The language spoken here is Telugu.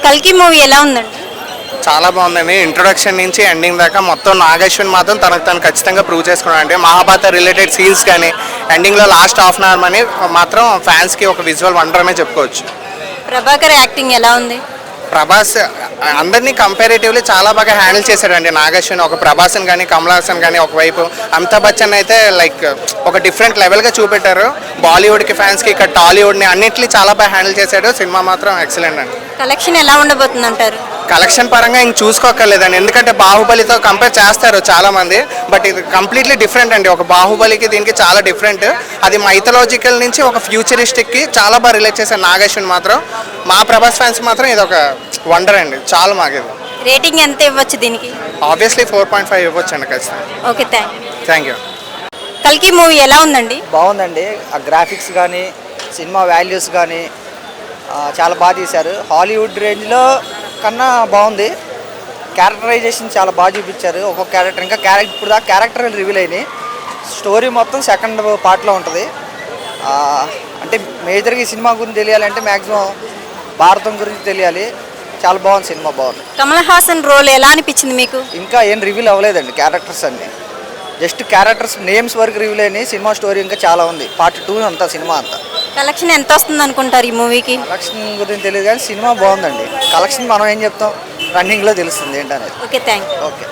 కల్కి మూవీ ఎలా ఉందండి? చాలా బాగుందండి. ఇంట్రొడక్షన్ నుంచి ఎండింగ్ దాకా మొత్తం నాగేశ్వన్ మాత్రం తనకు తను ఖచ్చితంగా ప్రూవ్ చేసుకున్నాడు. అంటే మహాభారత రిలేటెడ్ సీన్స్ కానీ ఎండింగ్లో లాస్ట్ హాఫ్ అన్ అవర్ అని మాత్రం ఫ్యాన్స్కి ఒక విజువల్ వండర్ అనే చెప్పుకోవచ్చు. ప్రభాకర్ యాక్టింగ్ ఎలా ఉంది? ప్రభాస్ అందరినీ కంపారేటివ్లీ చాలా బాగా హ్యాండిల్ చేశాడండి నాగేశ్వన్. ఒక ప్రభాస్ని కానీ కమల్ హాసన్ కానీ ఒకవైపు, అమితాబ్ బచ్చన్ అయితే లైక్ ఒక డిఫరెంట్ లెవెల్గా చూపెట్టారు. బాలీవుడ్కి ఫ్యాన్స్కి ఇక్కడ టాలీవుడ్ని అన్నింటినీ చాలా బాగా హ్యాండిల్ చేశాడు. సినిమా మాత్రం ఎక్సలెంట్ అండి. కలెక్షన్ ఎలా ఉండబోతుంది అంటారు? కలెక్షన్ పరంగా ఇంక చూసుకోక్కర్లేదండి, ఎందుకంటే బాహుబలితో కంపేర్ చేస్తారు చాలామంది. బట్ ఇది కంప్లీట్లీ డిఫరెంట్ అండి. ఒక బాహుబలికి దీనికి చాలా డిఫరెంట్. అది మైథలాజికల్ నుంచి ఒక ఫ్యూచరిస్టిక్కి చాలా బాగా రిలేట్ చేశారు నాగేశ్వన్ మాత్రం. మా ప్రభాస్ ఫ్యాన్స్ మాత్రం ఇది ఒక వండర్ అండి, చాలా మాకేది. రేటింగ్ ఎంత ఇవ్వచ్చు దీనికి? ఆబ్వియస్లీ 4.5 ఇవ్వచ్చు అండి ఖచ్చితంగా. Okay, thank you. కల్కి మూవీ ఎలా ఉందండి? బాగుందండి. ఆ గ్రాఫిక్స్ కానీ సినిమా వాల్యూస్ కానీ చాలా బాగా తీశారు. హాలీవుడ్ రేంజ్లో కన్నా బాగుంది. క్యారెక్టరైజేషన్ చాలా బాగా చూపించారు. ఒక్కొక్క క్యారెక్టర్ ఇంకా ఇప్పుడు దాకా క్యారెక్టర్ రివీల్ అయినాయి. స్టోరీ మొత్తం సెకండ్ పార్ట్లో ఉంటుంది. అంటే మేజర్గా ఈ సినిమా గురించి తెలియాలంటే మ్యాక్సిమం భారతం గురించి తెలియాలి. చాలా బాగుంది, సినిమా బాగుంది. కమల్ హాసన్ రోల్ ఎలా అనిపించింది మీకు? ఇంకా ఏం రివీల్ అవ్వలేదండి క్యారెక్టర్స్ అన్నీ. జస్ట్ క్యారెక్టర్స్ నేమ్స్ వరకు రివీల్ అయినాయి. సినిమా స్టోరీ ఇంకా చాలా ఉంది. పార్ట్ 2 అంతా సినిమా అంతా. కలెక్షన్ ఎంత వస్తుంది అనుకుంటారు ఈ మూవీకి? కలెక్షన్ గురించి తెలియదు కానీ సినిమా బాగుందండి. కలెక్షన్ మనం ఏం చెప్తాం, రన్నింగ్లో తెలుస్తుంది ఏంటనేది. Okay, thank you. ఓకే.